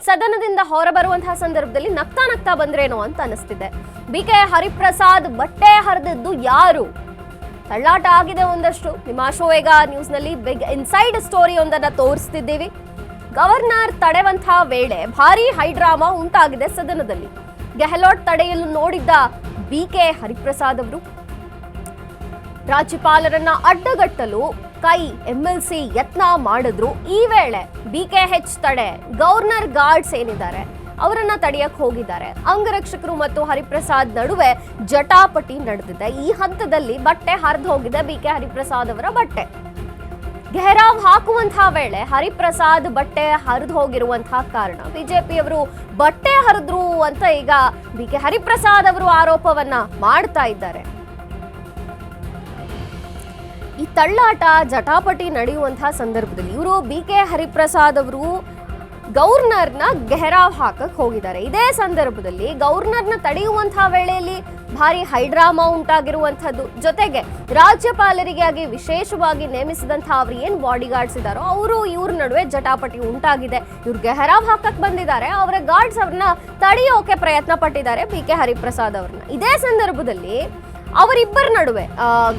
ಸದನದಿಂದ ಹೊರಬರುವಂತಹ ಸಂದರ್ಭದಲ್ಲಿ ನಗ್ತಾ ಬಂದ್ರೇನೋ ಅಂತ ಅನಿಸ್ತಿದೆ. ಬಿಕೆ ಹರಿಪ್ರಸಾದ್ ಬಟ್ಟೆ ಹರಿದಿದ್ದು ಯಾರು? ತಳ್ಳಾಟ ಆಗಿದೆ ಒಂದಷ್ಟು. ನಿಮ್ಮ ಶೋ ಈಗ ನ್ಯೂಸ್ನಲ್ಲಿ ಬಿಗ್ ಇನ್ಸೈಡ್ ಸ್ಟೋರಿ ಒಂದನ್ನ ತೋರಿಸ್ತಿದ್ದೀವಿ. ಗವರ್ನರ್ ತಡೆಯುವಂತಹ ವೇಳೆ ಭಾರಿ ಹೈಡ್ರಾಮಾ ಉಂಟಾಗಿದೆ ಸದನದಲ್ಲಿ. ಗೆಹ್ಲೋಟ್ ತಡೆಯಲು ನೋಡಿದ್ದ ಬಿಕೆ ಹರಿಪ್ರಸಾದ್ ಅವರು ರಾಜ್ಯಪಾಲರನ್ನ ಅಡ್ಡಗಟ್ಟಲು ಎಂಎಲ್ಸಿ ಯತ್ನ ಮಾಡಿದ್ರು. ಈ ವೇಳೆ ಬಿಕೆಎಚ್ ತಡೆ ಗವರ್ನರ್ ಗಾರ್ಡ್ಸ್ ಏನಿದ್ದಾರೆ ಅವರನ್ನ ತಡೆಯಕ್ಕೆ ಹೋಗಿದ್ದಾರೆ. ಅಂಗರಕ್ಷಕರು ಮತ್ತು ಹರಿಪ್ರಸಾದ್ ನಡುವೆ ಜಟಾಪಟಿ ನಡೆದಿದೆ. ಈ ಹಂತದಲ್ಲಿ ಬಟ್ಟೆ ಹರಿದು ಹೋಗಿದೆ ಬಿಕೆ ಹರಿಪ್ರಸಾದ್ ಅವರ ಬಟ್ಟೆ. ಘೇರಾವ್ ಹಾಕುವಂತಹ ವೇಳೆ ಹರಿಪ್ರಸಾದ್ ಬಟ್ಟೆ ಹರಿದು ಹೋಗಿರುವಂತಹ ಕಾರಣ ಬಿಜೆಪಿಯವರು ಬಟ್ಟೆ ಹರಿದ್ರು ಅಂತ ಈಗ ಬಿಕೆ ಹರಿಪ್ರಸಾದ್ ಅವರು ಆರೋಪವನ್ನ ಮಾಡ್ತಾ ಇದ್ದಾರೆ. ಈ ತಳ್ಳಾಟ ಜಟಾಪಟಿ ನಡೆಯುವಂತಹ ಸಂದರ್ಭದಲ್ಲಿ ಇವರು ಬಿಕೆ ಹರಿಪ್ರಸಾದ್ ಅವರು ಗವರ್ನರ್ನ ಘೇರಾವ್ ಹಾಕಕ್ ಹೋಗಿದ್ದಾರೆ. ಇದೇ ಸಂದರ್ಭದಲ್ಲಿ ಗವರ್ನರ್ನ ತಡೆಯುವಂತಹ ವೇಳೆಯಲ್ಲಿ ಭಾರಿ ಹೈಡ್ರಾಮಾ ಉಂಟಾಗಿರುವಂತಹದ್ದು. ಜೊತೆಗೆ ರಾಜ್ಯಪಾಲರಿಗಾಗಿ ವಿಶೇಷವಾಗಿ ನೇಮಿಸಿದಂತಹ ಅವ್ರು ಏನ್ ಬಾಡಿ ಗಾರ್ಡ್ಸ್ ಇದ್ದಾರೋ ಅವರು ಇವ್ರ ನಡುವೆ ಜಟಾಪಟಿ ಉಂಟಾಗಿದೆ. ಇವ್ರು ಘೇರಾವ್ ಹಾಕಕ್ ಬಂದಿದ್ದಾರೆ, ಅವರ ಗಾರ್ಡ್ಸ್ ಅವ್ರನ್ನ ತಡೆಯೋಕೆ ಪ್ರಯತ್ನ ಪಟ್ಟಿದ್ದಾರೆ ಬಿಕೆ ಹರಿಪ್ರಸಾದ್ ಅವ್ರನ್ನ. ಇದೇ ಸಂದರ್ಭದಲ್ಲಿ ಅವರಿಬ್ಬರ ನಡುವೆ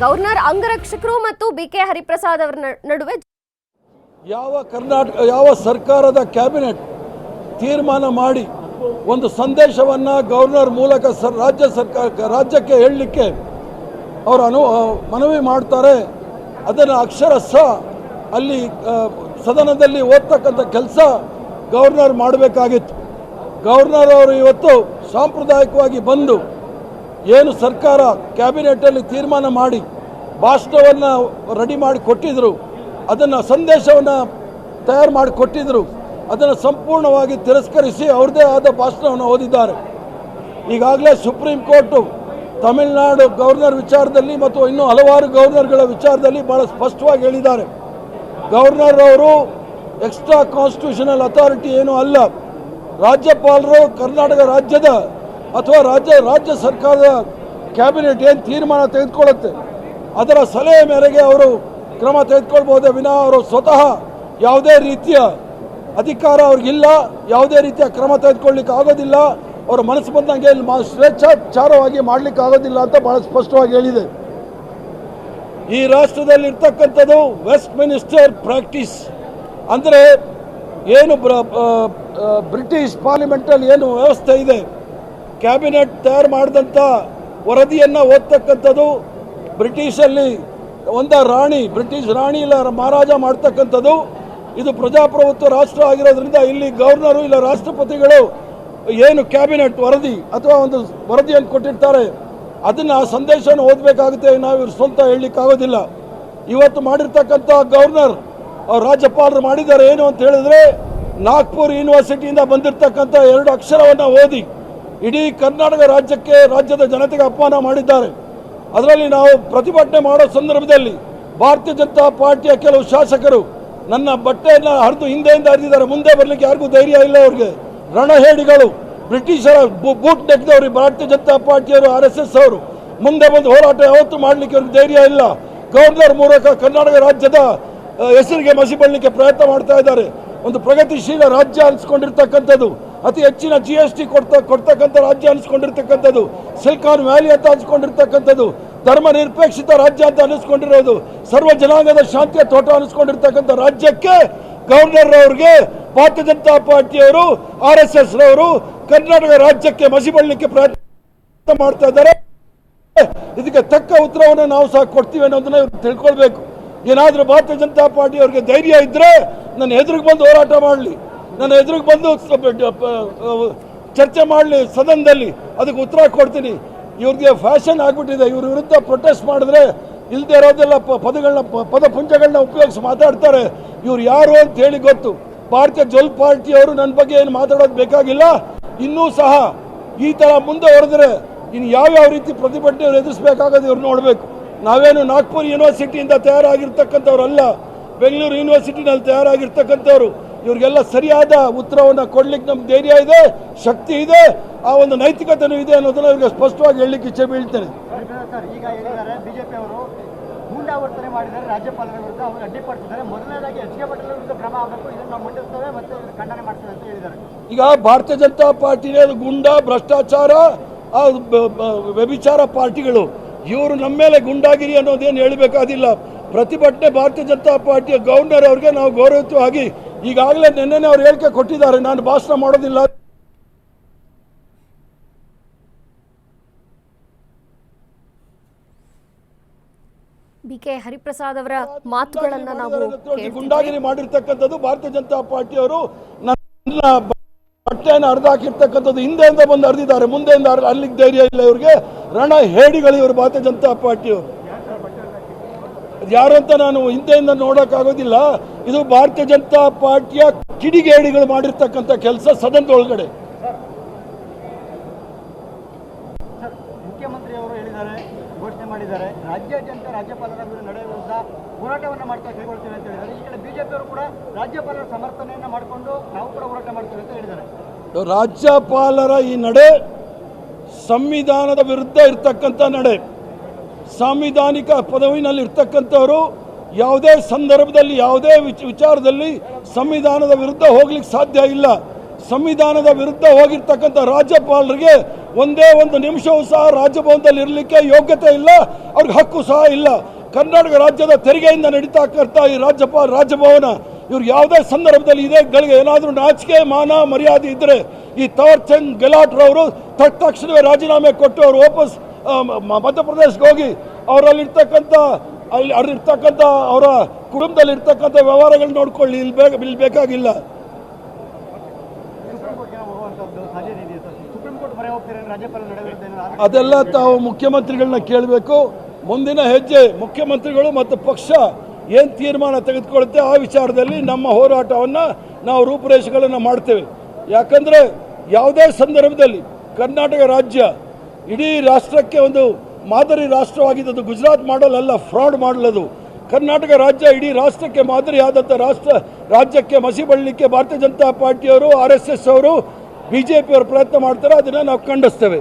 ಗವರ್ನರ್ ಅಂಗರಕ್ಷಕರು ಮತ್ತು ಬಿಕೆ ಹರಿಪ್ರಸಾದ್ ಅವರ ನಡುವೆ ಯಾವ ಸರ್ಕಾರದ ಕ್ಯಾಬಿನೆಟ್ ತೀರ್ಮಾನ ಮಾಡಿ ಒಂದು ಸಂದೇಶವನ್ನು ಗವರ್ನರ್ ಮೂಲಕ ರಾಜ್ಯಕ್ಕೆ ಹೇಳಲಿಕ್ಕೆ ಅವರು ಮನವಿ ಮಾಡ್ತಾರೆ, ಅದನ್ನು ಅಕ್ಷರಶಃ ಅಲ್ಲಿ ಸದನದಲ್ಲಿ ಓದ್ತಕ್ಕಂಥ ಕೆಲಸ ಗವರ್ನರ್ ಮಾಡಬೇಕಾಗಿತ್ತು. ಗವರ್ನರ್ ಅವರು ಇವತ್ತು ಸಾಂಪ್ರದಾಯಿಕವಾಗಿ ಬಂದು ಏನು ಸರ್ಕಾರ ಕ್ಯಾಬಿನೆಟಲ್ಲಿ ತೀರ್ಮಾನ ಮಾಡಿ ಭಾಷಣವನ್ನು ರೆಡಿ ಮಾಡಿ ಕೊಟ್ಟಿದ್ರು, ಅದನ್ನು ಸಂದೇಶವನ್ನು ತಯಾರು ಮಾಡಿ ಕೊಟ್ಟಿದ್ರು, ಅದನ್ನು ಸಂಪೂರ್ಣವಾಗಿ ತಿರಸ್ಕರಿಸಿ ಅವ್ರದ್ದೇ ಆದ ಭಾಷಣವನ್ನು ಓದಿದ್ದಾರೆ. ಈಗಾಗಲೇ ಸುಪ್ರೀಂ ಕೋರ್ಟು ತಮಿಳುನಾಡು ಗವರ್ನರ್ ವಿಚಾರದಲ್ಲಿ ಮತ್ತು ಇನ್ನೂ ಹಲವಾರು ಗವರ್ನರ್ಗಳ ವಿಚಾರದಲ್ಲಿ ಭಾಳ ಸ್ಪಷ್ಟವಾಗಿ ಹೇಳಿದ್ದಾರೆ. ಗವರ್ನರ್ ಅವರು ಎಕ್ಸ್ಟ್ರಾ ಕಾನ್ಸ್ಟಿಟ್ಯೂಷನಲ್ ಅಥಾರಿಟಿ ಏನೂ ಅಲ್ಲ. ರಾಜ್ಯಪಾಲರು ಕರ್ನಾಟಕ ರಾಜ್ಯದ ಅಥವಾ ರಾಜ್ಯ ಸರ್ಕಾರದ ಕ್ಯಾಬಿನೆಟ್ ಏನು ತೀರ್ಮಾನ ತೆಗೆದುಕೊಳ್ಳುತ್ತೆ ಅದರ ಸಲಹೆ ಮೇರೆಗೆ ಅವರು ಕ್ರಮ ತೆಗೆದುಕೊಳ್ಬಹುದೇ ವಿನಃ ಅವರು ಸ್ವತಃ ಯಾವುದೇ ರೀತಿಯ ಅಧಿಕಾರ ಅವ್ರಿಗಿಲ್ಲ, ಯಾವುದೇ ರೀತಿಯ ಕ್ರಮ ತೆಗೆದುಕೊಳ್ಳಿಕ್ಕೆ ಆಗೋದಿಲ್ಲ, ಅವರ ಮನಸ್ಸು ಬಂದಂಗೆ ಸ್ವೇಚ್ಛಾಚಾರವಾಗಿ ಮಾಡಲಿಕ್ಕೆ ಆಗೋದಿಲ್ಲ ಅಂತ ಬಹಳ ಸ್ಪಷ್ಟವಾಗಿ ಹೇಳಿದೆ. ಈ ರಾಷ್ಟ್ರದಲ್ಲಿ ಇರ್ತಕ್ಕಂಥದ್ದು ವೆಸ್ಟ್ ಮಿನಿಸ್ಟರ್ ಪ್ರಾಕ್ಟೀಸ್ ಅಂದರೆ ಏನು ಬ್ರಿಟಿಷ್ ಪಾರ್ಲಿಮೆಂಟಲ್ಲಿ ಏನು ವ್ಯವಸ್ಥೆ ಇದೆ, ಕ್ಯಾಬಿನೆಟ್ ತಯಾರು ಮಾಡಿದಂಥ ವರದಿಯನ್ನು ಓದ್ತಕ್ಕಂಥದ್ದು ಬ್ರಿಟಿಷಲ್ಲಿ ಬ್ರಿಟಿಷ್ ರಾಣಿ ಇಲ್ಲ ಮಹಾರಾಜ ಮಾಡ್ತಕ್ಕಂಥದ್ದು. ಇದು ಪ್ರಜಾಪ್ರಭುತ್ವ ರಾಷ್ಟ್ರ ಆಗಿರೋದ್ರಿಂದ ಇಲ್ಲಿ ಗವರ್ನರು ಇಲ್ಲ ರಾಷ್ಟ್ರಪತಿಗಳು ಏನು ಕ್ಯಾಬಿನೆಟ್ ವರದಿ ಅಥವಾ ಒಂದು ವರದಿಯನ್ನು ಕೊಟ್ಟಿರ್ತಾರೆ ಅದನ್ನು ಆ ಸಂದೇಶವನ್ನು ಓದಬೇಕಾಗುತ್ತೆ. ನಾವು ಇವ್ರು ಸ್ವಂತ ಹೇಳಲಿಕ್ಕಾಗೋದಿಲ್ಲ. ಇವತ್ತು ಮಾಡಿರ್ತಕ್ಕಂಥ ಗವರ್ನರ್ ಅವ್ರು ರಾಜ್ಯಪಾಲರು ಮಾಡಿದ್ದಾರೆ ಏನು ಅಂತ ಹೇಳಿದ್ರೆ ನಾಗ್ಪುರ್ ಯೂನಿವರ್ಸಿಟಿಯಿಂದ ಬಂದಿರತಕ್ಕಂಥ 2 ಅಕ್ಷರವನ್ನು ಓದಿ ಇಡೀ ಕರ್ನಾಟಕ ರಾಜ್ಯದ ಜನತೆಗೆ ಅಪಮಾನ ಮಾಡಿದ್ದಾರೆ. ಅದರಲ್ಲಿ ನಾವು ಪ್ರತಿಭಟನೆ ಮಾಡೋ ಸಂದರ್ಭದಲ್ಲಿ ಭಾರತೀಯ ಜನತಾ ಪಾರ್ಟಿಯ ಕೆಲವು ಶಾಸಕರು ನನ್ನ ಬಟ್ಟೆಯನ್ನು ಹರಿದು ಹಿಂದೆಯಿಂದ ಹರಿದಿದ್ದಾರೆ. ಮುಂದೆ ಬರಲಿಕ್ಕೆ ಯಾರಿಗೂ ಧೈರ್ಯ ಇಲ್ಲ. ಅವ್ರಿಗೆ ರಣಹೇಡಿಗಳು, ಬ್ರಿಟಿಷರ ಬೂಟ್ ನೆಕ್ದವರು ಭಾರತೀಯ ಜನತಾ ಪಾರ್ಟಿಯವರು, RSS ಅವರು ಮುಂದೆ ಬಂದು ಹೋರಾಟ ಯಾವತ್ತೂ ಮಾಡಲಿಕ್ಕೆ ಅವ್ರಿಗೆ ಧೈರ್ಯ ಇಲ್ಲ. ಗವರ್ನರ್ ಮೂಲಕ ಕರ್ನಾಟಕ ರಾಜ್ಯದ ಹೆಸರಿಗೆ ಮಸಿ ಬಳ್ಳಲಿಕ್ಕೆ ಪ್ರಯತ್ನ ಮಾಡ್ತಾ ಇದ್ದಾರೆ. ಒಂದು ಪ್ರಗತಿಶೀಲ ರಾಜ್ಯ ಅನಿಸ್ಕೊಂಡಿರ್ತಕ್ಕಂಥದ್ದು, ಅತಿ ಹೆಚ್ಚಿನ GST ಕೊಡ್ತಕ್ಕಂಥ ರಾಜ್ಯ ಅನಿಸ್ಕೊಂಡಿರ್ತಕ್ಕಂಥದ್ದು, ಸಿಲಿಕಾನ್ ವ್ಯಾಲಿ ಅಂತ ಅನಿಸ್ಕೊಂಡಿರ್ತಕ್ಕಂಥದ್ದು, ಧರ್ಮ ನಿರಪೇಕ್ಷಿತ ರಾಜ್ಯ ಅಂತ ಅನಿಸ್ಕೊಂಡಿರೋದು, ಸರ್ವ ಜನಾಂಗದ ಶಾಂತಿಯ ತೋಟ ಅನಿಸ್ಕೊಂಡಿರ್ತಕ್ಕಂಥ ರಾಜ್ಯಕ್ಕೆ ಗವರ್ನರ್ ಅವರಿಗೆ ಭಾರತೀಯ ಜನತಾ ಪಾರ್ಟಿಯವರು RSS ರವರು ಕರ್ನಾಟಕ ರಾಜ್ಯಕ್ಕೆ ಮಸಿ ಬಳ್ಳಲಿಕ್ಕೆ ಪ್ರಯತ್ನ ಮಾಡ್ತಾ ಇದ್ದಾರೆ. ಇದಕ್ಕೆ ತಕ್ಕ ಉತ್ತರವನ್ನು ನಾವು ಸಹ ಕೊಡ್ತೀವಿ ಅನ್ನೋದನ್ನ ತಿಳ್ಕೊಳ್ಬೇಕು. ಏನಾದರೂ ಭಾರತೀಯ ಜನತಾ ಪಾರ್ಟಿ ಅವರಿಗೆ ಧೈರ್ಯ ಇದ್ದರೆ ನನ್ನ ಎದುರಿಗೆ ಬಂದು ಹೋರಾಟ ಮಾಡಲಿ, ನನ್ನ ಎದುರಿಗೆ ಬಂದು ಚರ್ಚೆ ಮಾಡಲಿ ಸದನದಲ್ಲಿ, ಅದಕ್ಕೆ ಉತ್ತರ ಕೊಡ್ತೀನಿ. ಇವ್ರಿಗೆ ಫ್ಯಾಷನ್ ಆಗಿಬಿಟ್ಟಿದೆ. ಇವ್ರ ವಿರುದ್ಧ ಪ್ರೊಟೆಸ್ಟ್ ಮಾಡಿದ್ರೆ ಇಲ್ಲದೆ ಇರೋದೆಲ್ಲ ಪದಪುಂಜಗಳನ್ನ ಉಪಯೋಗಿಸಿ ಮಾತಾಡ್ತಾರೆ. ಇವ್ರು ಯಾರು ಅಂತ ಹೇಳಿ ಗೊತ್ತು. ಭಾರತೀಯ ಜನತಾ ಪಾರ್ಟಿಯವರು ನನ್ನ ಬಗ್ಗೆ ಏನು ಮಾತಾಡೋದು ಬೇಕಾಗಿಲ್ಲ. ಇನ್ನೂ ಸಹ ಈ ಥರ ಮುಂದೆ ಹೊರದ್ರೆ ಇನ್ನು ಯಾವ್ಯಾವ ರೀತಿ ಪ್ರತಿಭಟನೆ ಎದುರಿಸಬೇಕಾಗೋದು ಇವ್ರು ನೋಡಬೇಕು. ನಾವೇನು ನಾಗ್ಪುರ್ ಯೂನಿವರ್ಸಿಟಿಯಿಂದ ತಯಾರಾಗಿರ್ತಕ್ಕಂಥವ್ರಲ್ಲ, ಬೆಂಗಳೂರು ಯೂನಿವರ್ಸಿಟಿನಲ್ಲಿ ತಯಾರಾಗಿರ್ತಕ್ಕಂಥವ್ರು. ಇವ್ರಿಗೆಲ್ಲ ಸರಿಯಾದ ಉತ್ತರವನ್ನು ಕೊಡ್ಲಿಕ್ಕೆ ನಮ್ಗೆ ಧೈರ್ಯ ಇದೆ, ಶಕ್ತಿ ಇದೆ, ಆ ಒಂದು ನೈತಿಕತೆಯೂ ಇದೆ ಅನ್ನೋದನ್ನ ಇವ್ರಿಗೆ ಸ್ಪಷ್ಟವಾಗಿ ಹೇಳಲಿಕ್ಕೆ ಇಚ್ಛೆ ಬೀಳ್ತೇನೆ. ಈಗ ಹೇಳಿದ್ದಾರೆ ಬಿಜೆಪಿ ಅವರು ಮೂಲ ಗೂಂಡಾ ವರ್ತನೆ ಮಾಡಿದರೆ ರಾಜ್ಯಪಾಲರ ವಿರುದ್ಧ ಅವರು ಅಡ್ಡಿಪಡಿಸಿದ್ದಾರೆ. ಮೊದಲನೇದಾಗಿ ಎಚ್ ಕೆ ಪಾಟೀಲ್ ವಿರುದ್ಧ ಕ್ರಮ ಆಗಬೇಕು, ಇದನ್ನು ನಾವು ಮುಂದಿರ್ತೇವೆ ಮತ್ತು ಖಂಡನೆ ಮಾಡ್ತೇವೆ ಅಂತ ಹೇಳಿದ್ದಾರೆ. ಈಗ ಭಾರತೀಯ ಜನತಾ ಪಾರ್ಟಿನೇ ಗುಂಡಾ, ಭ್ರಷ್ಟಾಚಾರ, ವ್ಯಭಿಚಾರ ಪಾರ್ಟಿಗಳು. ಇವರು ನಮ್ಮ ಮೇಲೆ ಗುಂಡಾಗಿರಿ ಅನ್ನೋದೇನು ಹೇಳಬೇಕಾದಿಲ್ಲ. ಪ್ರತಿಭಟನೆ ಭಾರತೀಯ ಜನತಾ ಪಾರ್ಟಿಯ ಗವರ್ನರ್ ಅವ್ರಿಗೆ ನಾವು ಗೌರವಯುತವಾಗಿ ಈಗಾಗಲೇ ನಿನ್ನೆ ಅವ್ರು ಹೇಳಿಕೆ ಕೊಟ್ಟಿದ್ದಾರೆ, ನಾನು ಭಾಷಣ ಮಾಡೋದಿಲ್ಲ. BK ಹರಿಪ್ರಸಾದ್ ಅವರ ಮಾತುಗಳನ್ನ ನಾವು ಗುಂಡಾಗಿರಿ ಮಾಡಿರ್ತಕ್ಕಂಥದ್ದು ಭಾರತೀಯ ಜನತಾ ಪಾರ್ಟಿಯವರು. ನನ್ನ ಬಟ್ಟೆಯನ್ನು ಅರ್ಧ ಹಾಕಿರ್ತಕ್ಕಂಥದ್ದು ಹಿಂದೆಯಿಂದ ಬಂದು ಅರ್ದಿದ್ದಾರೆ, ಮುಂದೆಯಿಂದ ಅರ್ಲಿಕ್ಕೆ ಧೈರ್ಯ ಇಲ್ಲ ಇವ್ರಿಗೆ. ರಣ ಹೇಡಿಗಳು ಇವರು ಭಾರತೀಯ ಜನತಾ ಪಾರ್ಟಿಯವರು. ಯಾರು ಅಂತ ನಾನು ಹಿಂದೆಯಿಂದ ನೋಡೋಕ್ಕಾಗೋದಿಲ್ಲ. ಇದು ಭಾರತೀಯ ಜನತಾ ಪಾರ್ಟಿಯ ಕಿಡಿಗೇಡಿಗಳು ಮಾಡಿರ್ತಕ್ಕಂಥ ಕೆಲಸ ಸದನದ ಒಳಗಡೆ. ಮುಖ್ಯಮಂತ್ರಿ ಅವರು ಹೇಳಿದ್ದಾರೆ, ಘೋಷಣೆ ಮಾಡಿದ್ದಾರೆ, ರಾಜ್ಯಾದ್ಯಂತ ರಾಜ್ಯಪಾಲರ ನಡೆ ವಿರುದ್ಧ ಹೋರಾಟವನ್ನು ಮಾಡ್ತಾ ಕೈಗೊಳ್ತೇವೆ ಅಂತ ಹೇಳಿದ್ದಾರೆ. ಈ ಕಡೆ ಬಿಜೆಪಿಯವರು ಕೂಡ ರಾಜ್ಯಪಾಲರ ಸಮರ್ಥನೆಯನ್ನು ಮಾಡಿಕೊಂಡು ನಾವು ಕೂಡ ಹೋರಾಟ ಮಾಡ್ತೇವೆ ಅಂತ ಹೇಳಿದ್ದಾರೆ. ರಾಜ್ಯಪಾಲರ ಈ ನಡೆ ಸಂವಿಧಾನದ ವಿರುದ್ಧ ಇರ್ತಕ್ಕಂಥ ನಡೆ. ಸಾಂವಿಧಾನಿಕ ಪದವಿನಲ್ಲಿ ಇರ್ತಕ್ಕಂಥವರು ಯಾವುದೇ ಸಂದರ್ಭದಲ್ಲಿ ಯಾವುದೇ ವಿಚಾರದಲ್ಲಿ ಸಂವಿಧಾನದ ವಿರುದ್ಧ ಹೋಗ್ಲಿಕ್ಕೆ ಸಾಧ್ಯ ಇಲ್ಲ. ಸಂವಿಧಾನದ ವಿರುದ್ಧ ಹೋಗಿರ್ತಕ್ಕಂಥ ರಾಜ್ಯಪಾಲರಿಗೆ ಒಂದೇ ಒಂದು ನಿಮಿಷವೂ ಸಹ ರಾಜಭವನದಲ್ಲಿ ಇರಲಿಕ್ಕೆ ಯೋಗ್ಯತೆ ಇಲ್ಲ, ಅವ್ರಿಗೆ ಹಕ್ಕು ಸಹ ಇಲ್ಲ. ಕರ್ನಾಟಕ ರಾಜ್ಯದ ತೆರಿಗೆಯಿಂದ ನಡೀತಕ್ಕಂಥ ಈ ರಾಜಭವನ ಇವ್ರಿಗೆ ಯಾವುದೇ ಸಂದರ್ಭದಲ್ಲಿ ಇದೇ ಗಳಿಗೆ ಏನಾದರೂ ನಾಚಿಕೆ ಮಾನ ಮರ್ಯಾದೆ ಇದ್ದರೆ ಈ ತವರ್ ಚಂದ್ ಗೆಲಾಟ್ರವರು ತಕ್ಷಣವೇ ರಾಜೀನಾಮೆ ಕೊಟ್ಟು ಅವರು ವಾಪಸ್ ಮಧ್ಯಪ್ರದೇಶಕ್ಕೆ ಹೋಗಿ ಅವರಲ್ಲಿರ್ತಕ್ಕಂಥ ಅಲ್ಲಿರ್ತಕ್ಕಂಥ ಅವರ ಕುಟುಂಬದಲ್ಲಿರ್ತಕ್ಕಂಥ ವ್ಯವಹಾರಗಳು ನೋಡ್ಕೊಳ್ಳಿ. ಇಲ್ಲಿ ಬೇಕಾಗಿಲ್ಲ. ಅದೆಲ್ಲ ತಾವು ಮುಖ್ಯಮಂತ್ರಿಗಳನ್ನ ಕೇಳಬೇಕು. ಮುಂದಿನ ಹೆಜ್ಜೆ ಮುಖ್ಯಮಂತ್ರಿಗಳು ಮತ್ತು ಪಕ್ಷ ಏನು ತೀರ್ಮಾನ ತೆಗೆದುಕೊಳ್ಳುತ್ತೆ ಆ ವಿಚಾರದಲ್ಲಿ ನಮ್ಮ ಹೋರಾಟವನ್ನು ನಾವು ರೂಪುರೇಷೆಗಳನ್ನು ಮಾಡ್ತೇವೆ. ಯಾಕಂದರೆ ಯಾವುದೇ ಸಂದರ್ಭದಲ್ಲಿ ಕರ್ನಾಟಕ ರಾಜ್ಯ ಇಡೀ ರಾಷ್ಟ್ರಕ್ಕೆ ಒಂದು ಮಾದರಿ ರಾಷ್ಟ್ರವಾಗಿದ್ದು. ಗುಜರಾತ್ ಮಾಡಲ್ ಅಲ್ಲ, ಫ್ರಾಡ್ ಮಾಡಲದು. ಕರ್ನಾಟಕ ರಾಜ್ಯ ಇಡೀ ರಾಷ್ಟ್ರಕ್ಕೆ ಮಾದರಿಯಾದಂಥ ರಾಜ್ಯಕ್ಕೆ ಮಸಿ ಬಳ್ಳಲಿಕ್ಕೆ ಭಾರತೀಯ ಜನತಾ ಪಾರ್ಟಿಯವರು, RSS ಅವರು, BJP ಅವರು ಪ್ರಯತ್ನ ಮಾಡ್ತಾರೆ. ಅದನ್ನು ನಾವು ಖಂಡಿಸ್ತೇವೆ.